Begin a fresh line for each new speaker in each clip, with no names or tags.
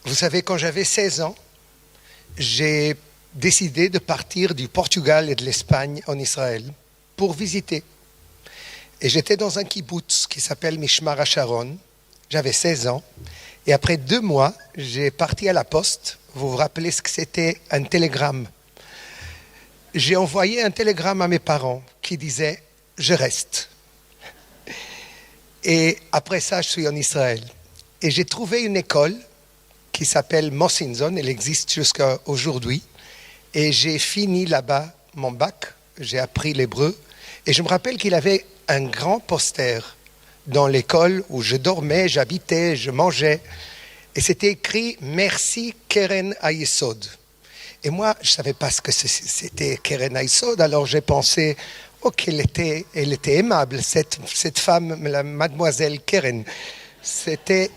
Vous savez, quand j'avais 16 ans, j'ai décidé de partir du Portugal et de l'Espagne en Israël pour visiter. Et j'étais dans un kibbutz qui s'appelle Mishmar HaSharon. J'avais 16 ans. Et après 2 mois, j'ai parti à la poste. Vous vous rappelez ce que c'était un télégramme? J'ai envoyé un télégramme à mes parents qui disait « Je reste ». Et après ça, je suis en Israël. Et j'ai trouvé une école qui s'appelle Mosinzon, elle existe jusqu'à aujourd'hui. Et j'ai fini là-bas mon bac, j'ai appris l'hébreu. Et je me rappelle qu'il avait un grand poster dans l'école où je dormais, j'habitais, je mangeais. Et c'était écrit « Merci Keren Hayesod ». Et moi, je ne savais pas ce que c'était Keren Hayesod, alors j'ai pensé « Oh, elle était aimable, cette femme, la mademoiselle Keren ». C'était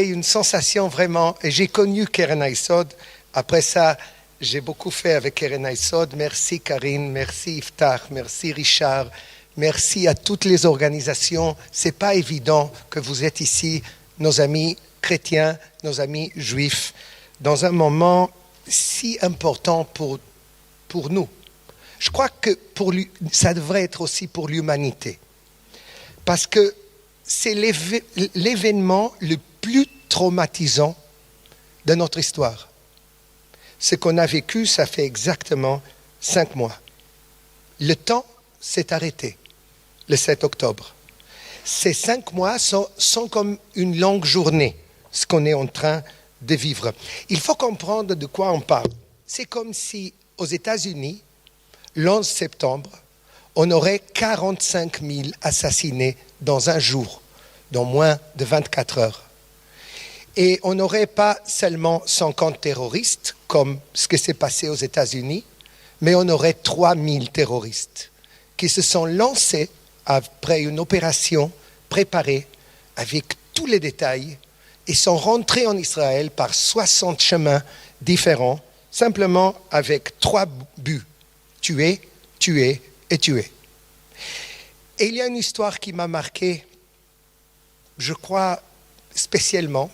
une sensation vraiment, et j'ai connu Keren Hayesod. Après ça, j'ai beaucoup fait avec Keren Hayesod. Merci Karine, merci Iftach, merci Richard, merci à toutes les organisations. C'est pas évident que vous êtes ici, nos amis chrétiens, nos amis juifs, dans un moment si important pour nous. Je crois que ça devrait être aussi pour l'humanité. Parce que c'est l'événement le plus traumatisant de notre histoire. Ce qu'on a vécu, ça fait exactement 5 mois. Le temps s'est arrêté le 7 octobre. Ces 5 mois sont comme une longue journée, ce qu'on est en train de vivre. Il faut comprendre de quoi on parle. C'est comme si aux États-Unis, l'11 septembre, on aurait 45 000 assassinés dans un jour, dans moins de 24 heures. Et on n'aurait pas seulement 50 terroristes, comme ce qui s'est passé aux États-Unis, mais on aurait 3 000 terroristes qui se sont lancés après une opération préparée avec tous les détails et sont rentrés en Israël par 60 chemins différents, simplement avec 3 buts: tuer, tuer et tuer. Et il y a une histoire qui m'a marqué, je crois spécialement,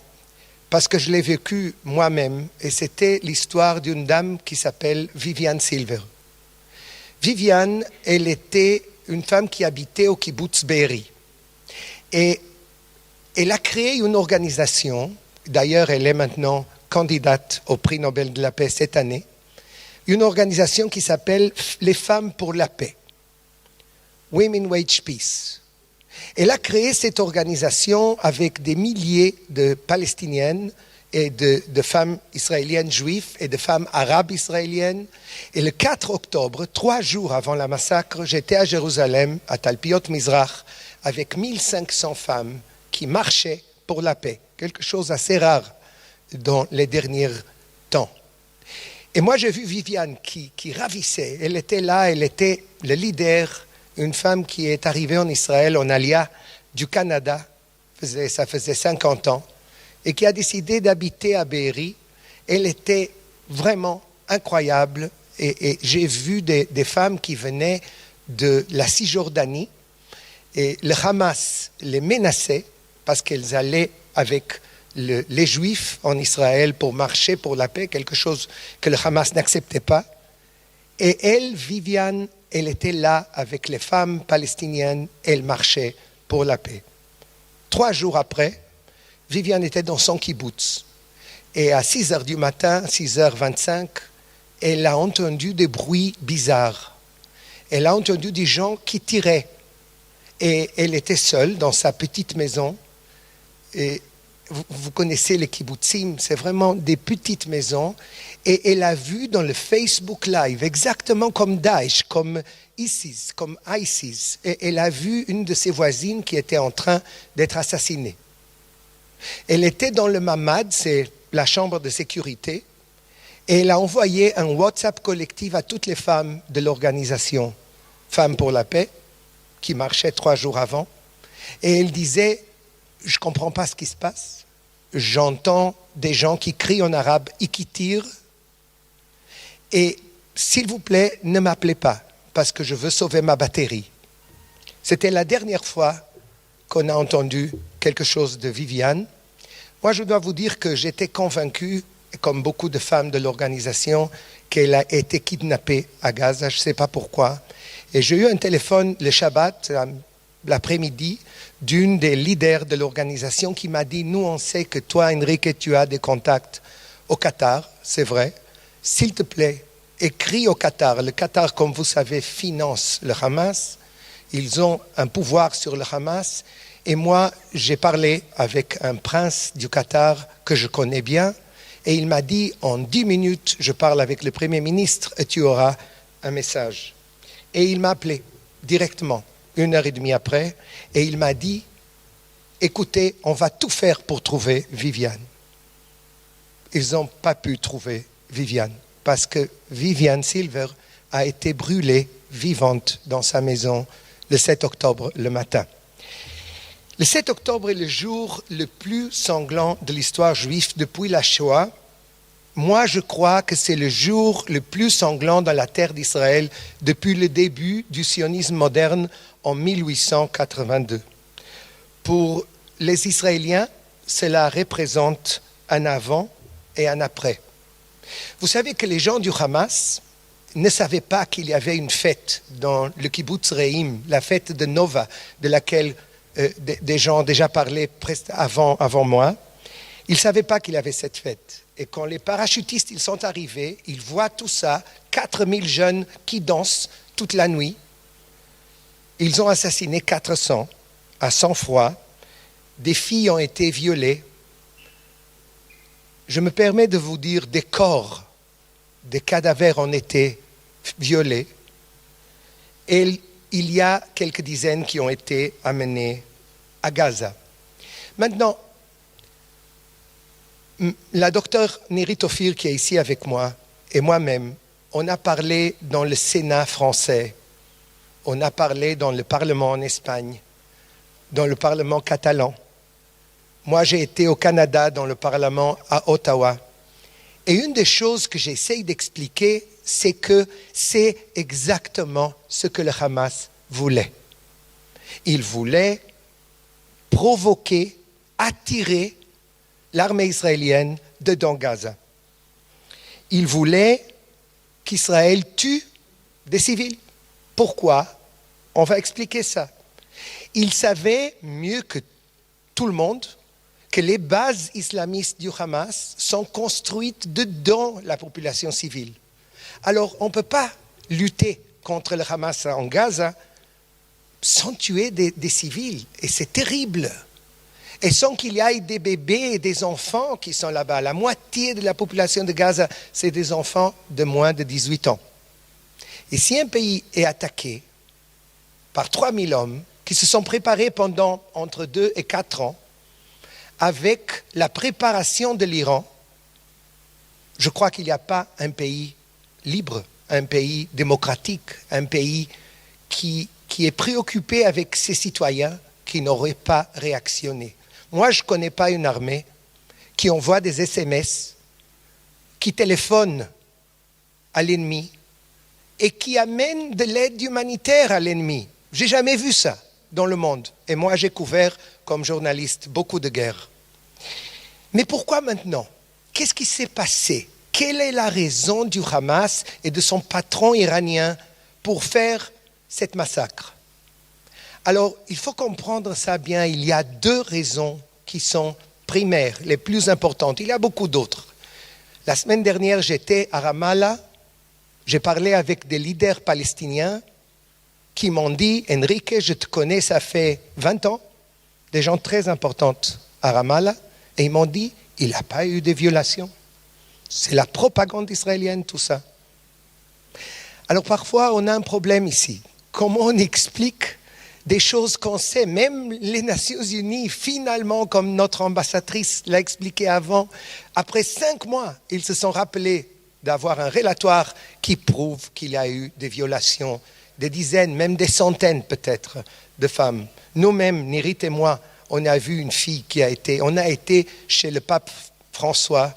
parce que je l'ai vécue moi-même, et c'était l'histoire d'une dame qui s'appelle Viviane Silver. Viviane, elle était une femme qui habitait au kibbutz Be'eri. Et elle a créé une organisation, d'ailleurs elle est maintenant candidate au prix Nobel de la paix cette année, une organisation qui s'appelle Les Femmes pour la paix, Women Wage Peace. Elle a créé cette organisation avec des milliers de Palestiniennes et de femmes israéliennes juives et de femmes arabes israéliennes. Et le 4 octobre, 3 jours avant la massacre, j'étais à Jérusalem, à Talpiot Mizrach, avec 1500 femmes qui marchaient pour la paix, quelque chose d'assez rare dans les derniers temps. Et moi, j'ai vu Viviane qui ravissait. Elle était là, elle était le leader, une femme qui est arrivée en Israël, en Alia, du Canada, ça faisait 50 ans, et qui a décidé d'habiter à Be'eri. Elle était vraiment incroyable. Et j'ai vu des femmes qui venaient de la Cisjordanie, et le Hamas les menaçait parce qu'elles allaient avec les Juifs en Israël pour marcher pour la paix, quelque chose que le Hamas n'acceptait pas. Et elle, Viviane, elle était là avec les femmes palestiniennes, elle marchait pour la paix. 3 jours après, Viviane était dans son kibbutz. Et à 6 heures du matin, 6h25, elle a entendu des bruits bizarres. Elle a entendu des gens qui tiraient. Et elle était seule dans sa petite maison. Et vous connaissez les kibbutzim, c'est vraiment des petites maisons. Et elle a vu dans le Facebook Live, exactement comme Daesh, comme ISIS, et elle a vu une de ses voisines qui était en train d'être assassinée. Elle était dans le Mamad, c'est la chambre de sécurité, et elle a envoyé un WhatsApp collectif à toutes les femmes de l'organisation Femmes pour la paix, qui marchait 3 jours avant, et elle disait: je ne comprends pas ce qui se passe, j'entends des gens qui crient en arabe et qui tirent, et s'il vous plaît, ne m'appelez pas, parce que je veux sauver ma batterie. C'était la dernière fois qu'on a entendu quelque chose de Viviane. Moi, je dois vous dire que j'étais convaincu, comme beaucoup de femmes de l'organisation, qu'elle a été kidnappée à Gaza, je ne sais pas pourquoi. Et j'ai eu un téléphone le Shabbat, l'après-midi, d'une des leaders de l'organisation qui m'a dit « Nous, on sait que toi, Enrique, tu as des contacts au Qatar, c'est vrai. S'il te plaît, écris au Qatar. Le Qatar, comme vous savez, finance le Hamas. Ils ont un pouvoir sur le Hamas. Et moi, j'ai parlé avec un prince du Qatar que je connais bien. Et il m'a dit, en 10 minutes, je parle avec le Premier ministre et tu auras un message. » Et il m'a appelé directement, 1h30 après, et il m'a dit, « Écoutez, on va tout faire pour trouver Viviane. » Ils n'ont pas pu trouver Viviane, parce que Viviane Silver a été brûlée vivante dans sa maison le 7 octobre le matin. Le 7 octobre est le jour le plus sanglant de l'histoire juive depuis la Shoah. Moi, je crois que c'est le jour le plus sanglant dans la terre d'Israël depuis le début du sionisme moderne en 1882. Pour les Israéliens, cela représente un avant et un après. Vous savez que les gens du Hamas ne savaient pas qu'il y avait une fête dans le kibbutz Reim, la fête de Nova, de laquelle des gens ont déjà parlé avant moi. Ils ne savaient pas qu'il y avait cette fête. Et quand les parachutistes ils sont arrivés, ils voient tout ça, 4000 jeunes qui dansent toute la nuit. Ils ont assassiné 400 à sang-froid. Des filles ont été violées. Je me permets de vous dire, des corps, des cadavres ont été violés. Et il y a quelques dizaines qui ont été amenés à Gaza. Maintenant, la docteure Nirit Ophir, qui est ici avec moi, et moi-même, on a parlé dans le Sénat français, on a parlé dans le Parlement en Espagne, dans le Parlement catalan. Moi, j'ai été au Canada, dans le Parlement à Ottawa. Et une des choses que j'essaye d'expliquer, c'est que c'est exactement ce que le Hamas voulait. Il voulait provoquer, attirer l'armée israélienne dedans Gaza. Il voulait qu'Israël tue des civils. Pourquoi? On va expliquer ça. Il savait mieux que tout le monde que les bases islamistes du Hamas sont construites dedans la population civile. Alors, on ne peut pas lutter contre le Hamas en Gaza sans tuer des civils. Et c'est terrible. Et sans qu'il y ait des bébés et des enfants qui sont là-bas. La moitié de la population de Gaza, c'est des enfants de moins de 18 ans. Et si un pays est attaqué par 3000 hommes qui se sont préparés pendant entre 2 et 4 ans, avec la préparation de l'Iran, je crois qu'il n'y a pas un pays libre, un pays démocratique, un pays qui est préoccupé avec ses citoyens qui n'auraient pas réactionné. Moi, je ne connais pas une armée qui envoie des SMS, qui téléphone à l'ennemi et qui amène de l'aide humanitaire à l'ennemi. Je n'ai jamais vu ça dans le monde. Et moi, j'ai couvert, comme journaliste, beaucoup de guerres. Mais pourquoi maintenant? Qu'est-ce qui s'est passé? Quelle est la raison du Hamas et de son patron iranien pour faire cette massacre? Alors, il faut comprendre ça bien. Il y a 2 raisons qui sont primaires, les plus importantes. Il y a beaucoup d'autres. La semaine dernière, j'étais à Ramallah. J'ai parlé avec des leaders palestiniens qui m'ont dit « Enrique, je te connais, ça fait 20 ans. » Des gens très importants à Ramallah. Et ils m'ont dit « Il n'y a pas eu de violation. C'est la propagande israélienne, tout ça. » Alors parfois, on a un problème ici. Comment on explique des choses qu'on sait, même les Nations Unies, finalement, comme notre ambassadrice l'a expliqué avant, après 5 mois, ils se sont rappelés d'avoir un relatoire qui prouve qu'il y a eu des violations, des dizaines, même des centaines peut-être de femmes. Nous-mêmes, Nirit et moi, on a vu une fille on a été chez le pape François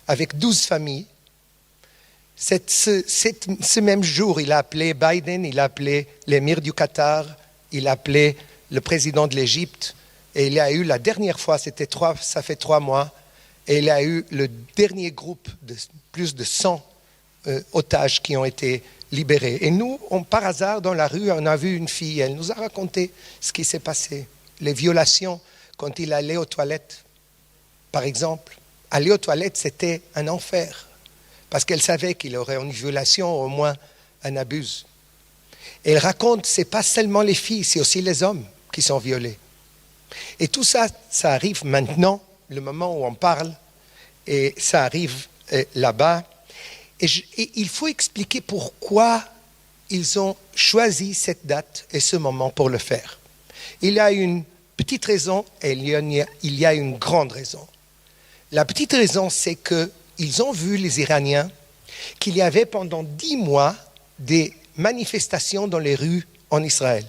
avec 12 familles. Ce même jour, il a appelé Biden, il a appelé l'émir du Qatar, il a appelé le président de l'Égypte Et il y a eu la dernière fois, ça fait 3 mois, et il y a eu le dernier groupe de plus de 100 otages qui ont été libérés. Et nous, par hasard, dans la rue, on a vu une fille, elle nous a raconté ce qui s'est passé, les violations quand il allait aux toilettes. Par exemple, aller aux toilettes, c'était un enfer, parce qu'elle savait qu'il y aurait une violation, au moins un abus. Et elle raconte, ce n'est pas seulement les filles, c'est aussi les hommes qui sont violés. Et tout ça, ça arrive maintenant, le moment où on parle, et ça arrive là-bas. Et il faut expliquer pourquoi ils ont choisi cette date et ce moment pour le faire. Il y a une petite raison et il y a une grande raison. La petite raison, c'est qu'ils ont vu, les Iraniens, qu'il y avait pendant 10 mois des manifestations dans les rues en Israël.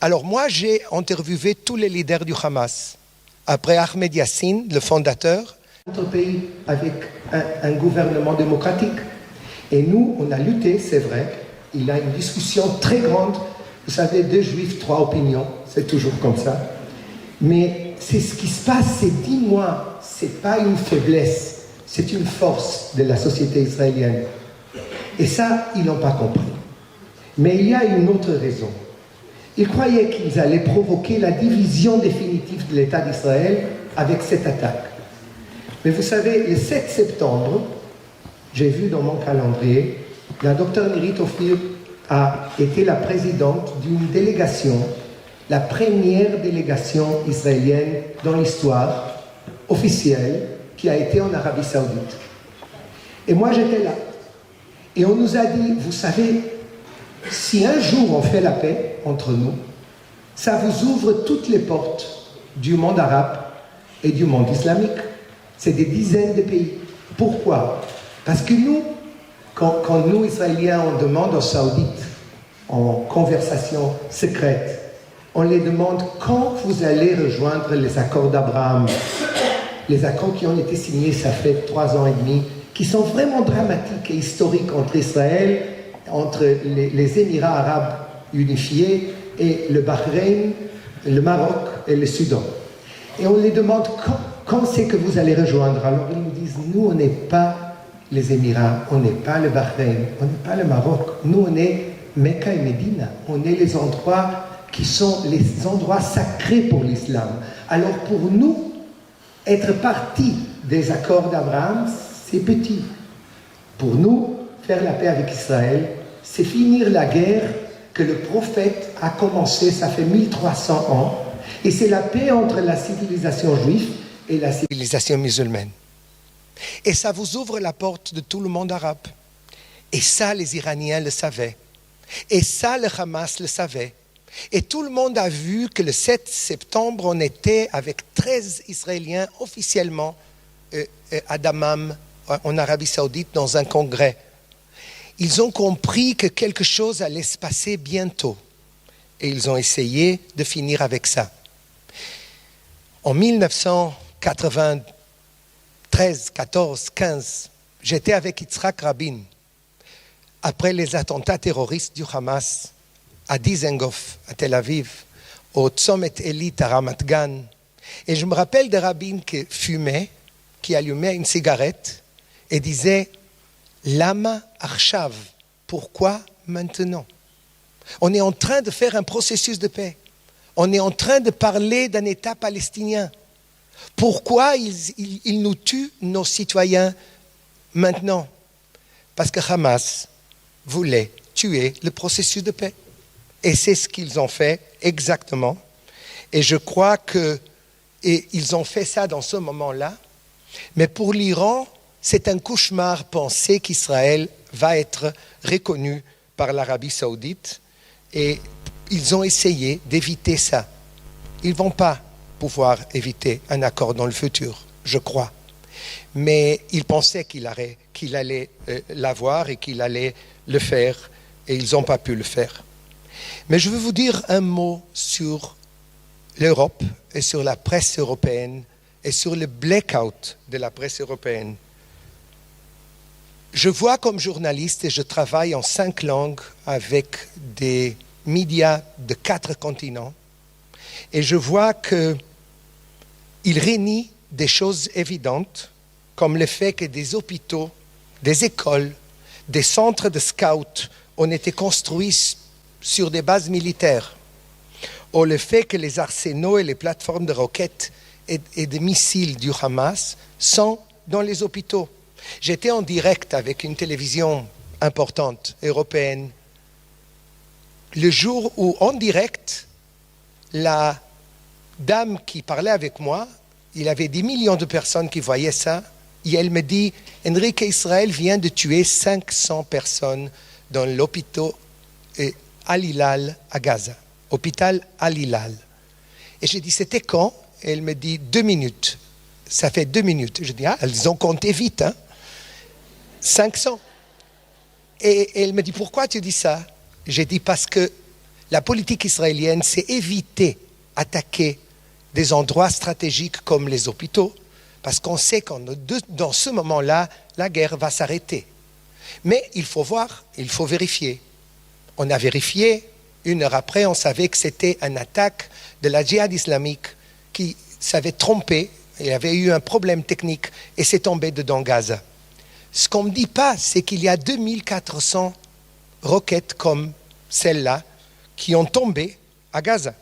Alors moi, j'ai interviewé tous les leaders du Hamas. Après Ahmed Yassine, le fondateur, notre pays avec un gouvernement démocratique. Et nous, on a lutté, c'est vrai. Il y a une discussion très grande. Vous savez, 2 juifs, 3 opinions. C'est toujours comme ça. Mais c'est ce qui se passe ces 10 mois. Ce n'est pas une faiblesse. C'est une force de la société israélienne. Et ça, ils n'ont pas compris. Mais il y a une autre raison. Ils croyaient qu'ils allaient provoquer la division définitive de l'État d'Israël avec cette attaque. Mais vous savez, le 7 septembre, j'ai vu dans mon calendrier, la docteure Nirit Ophir a été la présidente d'une délégation, la première délégation israélienne dans l'histoire officielle qui a été en Arabie Saoudite. Et moi, j'étais là. Et on nous a dit, vous savez, si un jour on fait la paix entre nous, ça vous ouvre toutes les portes du monde arabe et du monde islamique. C'est des dizaines de pays. Pourquoi? Parce que nous, quand nous, Israéliens, on demande aux Saoudites, en conversation secrète, on les demande quand vous allez rejoindre les accords d'Abraham, les accords qui ont été signés, ça fait 3 ans et demi, qui sont vraiment dramatiques et historiques entre Israël, entre les Émirats arabes unifiés et le Bahreïn, le Maroc et le Soudan. Et on les demande quand c'est que vous allez rejoindre. Alors ils nous disent, nous on n'est pas les Émirats, on n'est pas le Bahreïn, on n'est pas le Maroc, nous on est Mecca et Médina, on est les endroits qui sont les endroits sacrés pour l'islam. Alors pour nous, être partie des accords d'Abraham, c'est petit. Pour nous, faire la paix avec Israël, c'est finir la guerre que le prophète a commencé, ça fait 1300 ans, et c'est la paix entre la civilisation juive et la civilisation musulmane. Et ça vous ouvre la porte de tout le monde arabe. Et ça, les Iraniens le savaient. Et ça, le Hamas le savait. Et tout le monde a vu que le 7 septembre, on était avec 13 Israéliens officiellement à Dammam, en Arabie Saoudite, dans un congrès. Ils ont compris que quelque chose allait se passer bientôt. Et ils ont essayé de finir avec ça. En 1993, 14, 15, j'étais avec Yitzhak Rabin après les attentats terroristes du Hamas à Dizengoff, à Tel Aviv, au Tzomet Elit à Ramat Gan. Et je me rappelle de Rabin qui fumait, qui allumait une cigarette et disait « Lama Arshav » pourquoi maintenant? On est en train de faire un processus de paix. On est en train de parler d'un État palestinien. Pourquoi ils nous tuent, nos citoyens, maintenant? Parce que Hamas voulait tuer le processus de paix. Et c'est ce qu'ils ont fait exactement. Et je crois qu'ils ont fait ça dans ce moment-là. Mais pour l'Iran, c'est un cauchemar penser qu'Israël va être reconnu par l'Arabie Saoudite. Et ils ont essayé d'éviter ça. Ils ne vont pas pouvoir éviter un accord dans le futur, je crois. Mais ils pensaient qu'il allait l'avoir et qu'il allait le faire, et ils n'ont pas pu le faire. Mais je veux vous dire un mot sur l'Europe et sur la presse européenne et sur le blackout de la presse européenne. Je vois comme journaliste et je travaille en 5 langues avec des médias de 4 continents. Et je vois qu'il réunit des choses évidentes, comme le fait que des hôpitaux, des écoles, des centres de scouts ont été construits sur des bases militaires, ou le fait que les arsenaux et les plateformes de roquettes et de missiles du Hamas sont dans les hôpitaux. J'étais en direct avec une télévision importante, européenne, le jour où, en direct, la dame qui parlait avec moi, il y avait des millions de personnes qui voyaient ça, et elle me dit, Enrique, Israël vient de tuer 500 personnes dans l'hôpital Al-Hilal à Gaza, hôpital Al-Hilal. Et j'ai dit, c'était quand? Et elle me dit, 2 minutes. Ça fait 2 minutes. Je dis, elles ont compté vite, hein? 500. Et elle me dit, pourquoi tu dis ça? J'ai dit, parce que la politique israélienne, c'est éviter attaquer des endroits stratégiques comme les hôpitaux, parce qu'on sait que dans ce moment-là, la guerre va s'arrêter. Mais il faut voir, il faut vérifier. On a vérifié, 1 heure après, on savait que c'était une attaque de la djihad islamique qui s'avait trompé, il y avait eu un problème technique et c'est tombé dedans Gaza. Ce qu'on ne me dit pas, c'est qu'il y a 2400 roquettes comme celle-là qui ont tombé à Gaza.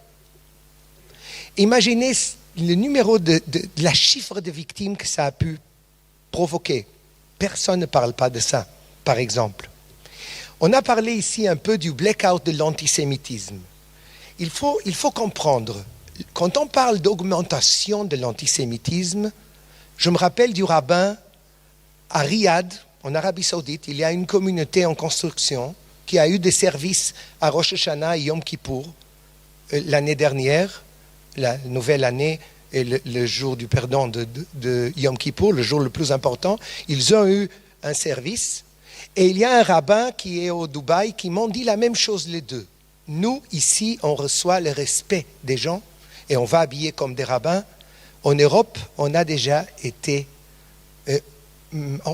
Imaginez le numéro de la chiffre de victimes que ça a pu provoquer. Personne ne parle pas de ça, par exemple. On a parlé ici un peu du blackout de l'antisémitisme. Il faut comprendre, quand on parle d'augmentation de l'antisémitisme, je me rappelle du rabbin à Riyad, en Arabie Saoudite, il y a une communauté en construction qui a eu des services à Rosh Hashanah et Yom Kippour l'année dernière, la nouvelle année et le jour du pardon de Yom Kippour, le jour le plus important. Ils ont eu un service et il y a un rabbin qui est au Dubaï qui m'ont dit la même chose les deux. Nous, ici, on reçoit le respect des gens et on va habiller comme des rabbins. En Europe, on a déjà été...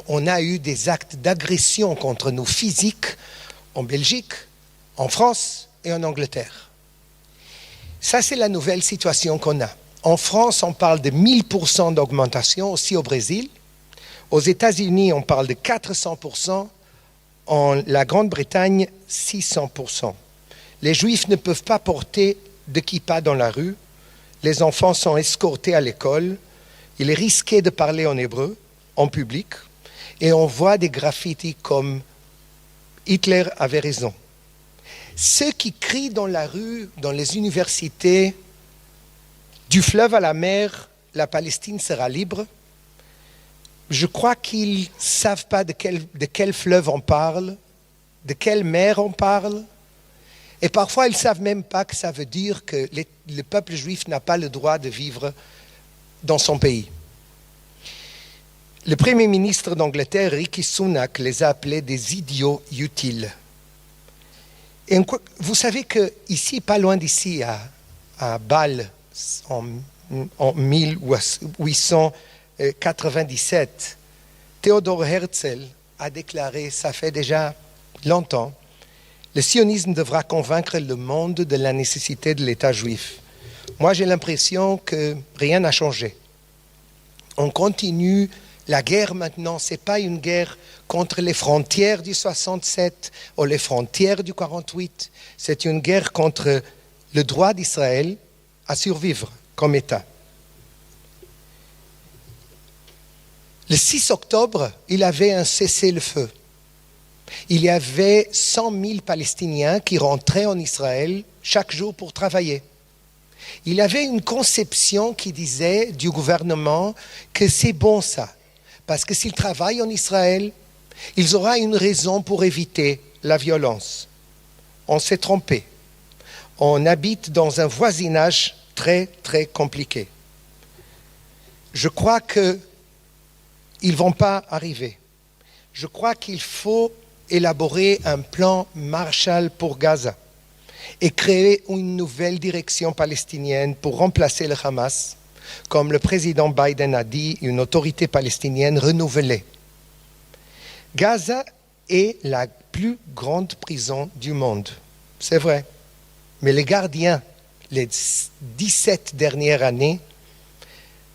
on a eu des actes d'agression contre nous physiques en Belgique, en France et en Angleterre. Ça, c'est la nouvelle situation qu'on a. En France, on parle de 1000% d'augmentation, aussi au Brésil. Aux États-Unis, on parle de 400%. En la Grande-Bretagne, 600%. Les Juifs ne peuvent pas porter de kippa dans la rue. Les enfants sont escortés à l'école. Il est risqué de parler en hébreu, en public. Et on voit des graffitis comme « Hitler avait raison ». Ceux qui crient dans la rue, dans les universités, du fleuve à la mer, la Palestine sera libre, je crois qu'ils ne savent pas de quel fleuve on parle, de quelle mer on parle, et parfois ils ne savent même pas que ça veut dire que le peuple juif n'a pas le droit de vivre dans son pays. Le Premier ministre d'Angleterre, Rishi Sunak, les a appelés des idiots utiles. Et vous savez qu'ici, pas loin d'ici, à Bâle, en 1897, Theodor Herzl a déclaré, ça fait déjà longtemps, le sionisme devra convaincre le monde de la nécessité de l'État juif. Moi, j'ai l'impression que rien n'a changé. On continue. La guerre maintenant, ce n'est pas une guerre contre les frontières du 67 ou les frontières du 48. C'est une guerre contre le droit d'Israël à survivre comme État. Le 6 octobre, il y avait un cessez-le-feu. Il y avait 100 000 Palestiniens qui rentraient en Israël chaque jour pour travailler. Il y avait une conception qui disait du gouvernement que c'est bon ça. Parce que s'ils travaillent en Israël, ils auront une raison pour éviter la violence. On s'est trompé. On habite dans un voisinage très, très compliqué. Je crois qu'ils ne vont pas arriver. Je crois qu'il faut élaborer un plan Marshall pour Gaza et créer une nouvelle direction palestinienne pour remplacer le Hamas. Comme le président Biden a dit, une autorité palestinienne renouvelée. Gaza est la plus grande prison du monde, c'est vrai. Mais les gardiens, les 17 dernières années,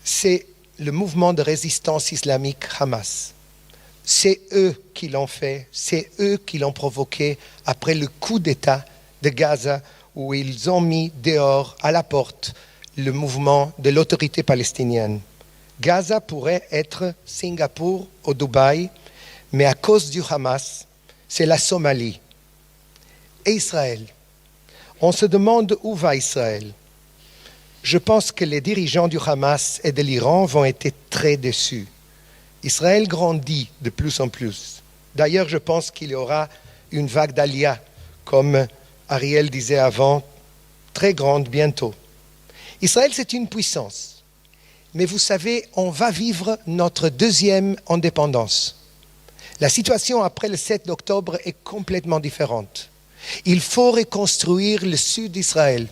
c'est le mouvement de résistance islamique Hamas. C'est eux qui l'ont fait, c'est eux qui l'ont provoqué après le coup d'État de Gaza où ils ont mis dehors, à la porte, le mouvement de l'autorité palestinienne. Gaza pourrait être Singapour ou Dubaï, mais à cause du Hamas, c'est la Somalie. Et Israël. On se demande où va Israël. Je pense que les dirigeants du Hamas et de l'Iran vont être très déçus. Israël grandit de plus en plus. D'ailleurs, je pense qu'il y aura une vague d'Aliyah, comme Ariel disait avant, très grande bientôt. Israël, c'est une puissance. Mais vous savez, on va vivre notre deuxième indépendance. La situation après le 7 octobre est complètement différente. Il faut reconstruire le sud d'Israël.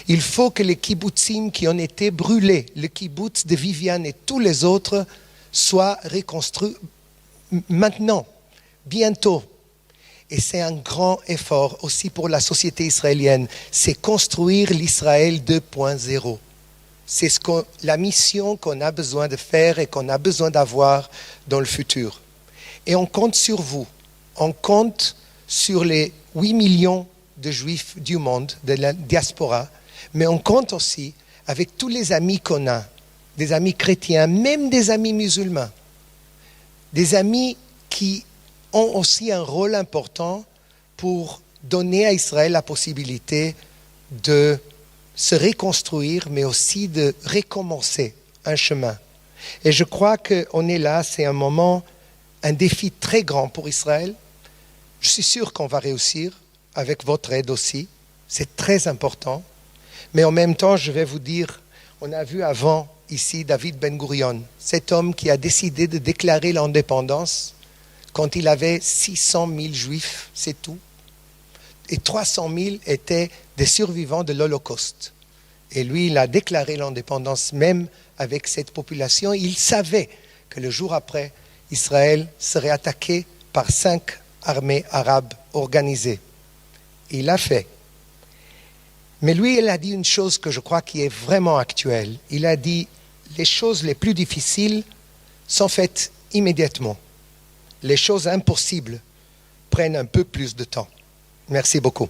Il faut que les kibbutzim qui ont été brûlés, le kibbutz de Viviane et tous les autres, soient reconstruits maintenant, bientôt. Et c'est un grand effort aussi pour la société israélienne. C'est construire l'Israël 2.0. C'est la mission qu'on a besoin de faire et qu'on a besoin d'avoir dans le futur. Et on compte sur vous. On compte sur les 8 millions de juifs du monde, de la diaspora, mais on compte aussi avec tous les amis qu'on a, des amis chrétiens, même des amis musulmans, des amis qui ont aussi un rôle important pour donner à Israël la possibilité de se reconstruire, mais aussi de recommencer un chemin. Et je crois qu'on est là, c'est un moment, un défi très grand pour Israël. Je suis sûr qu'on va réussir, avec votre aide aussi. C'est très important. Mais en même temps, je vais vous dire, on a vu avant ici David Ben Gurion, cet homme qui a décidé de déclarer l'indépendance quand il avait 600 000 juifs, c'est tout. Et 300 000 étaient des survivants de l'Holocauste. Et lui, il a déclaré l'indépendance même avec cette population. Il savait que le jour après, Israël serait attaqué par 5 armées arabes organisées. Il l'a fait. Mais lui, il a dit une chose que je crois qui est vraiment actuelle. Il a dit, les choses les plus difficiles sont faites immédiatement. Les choses impossibles prennent un peu plus de temps. Merci beaucoup.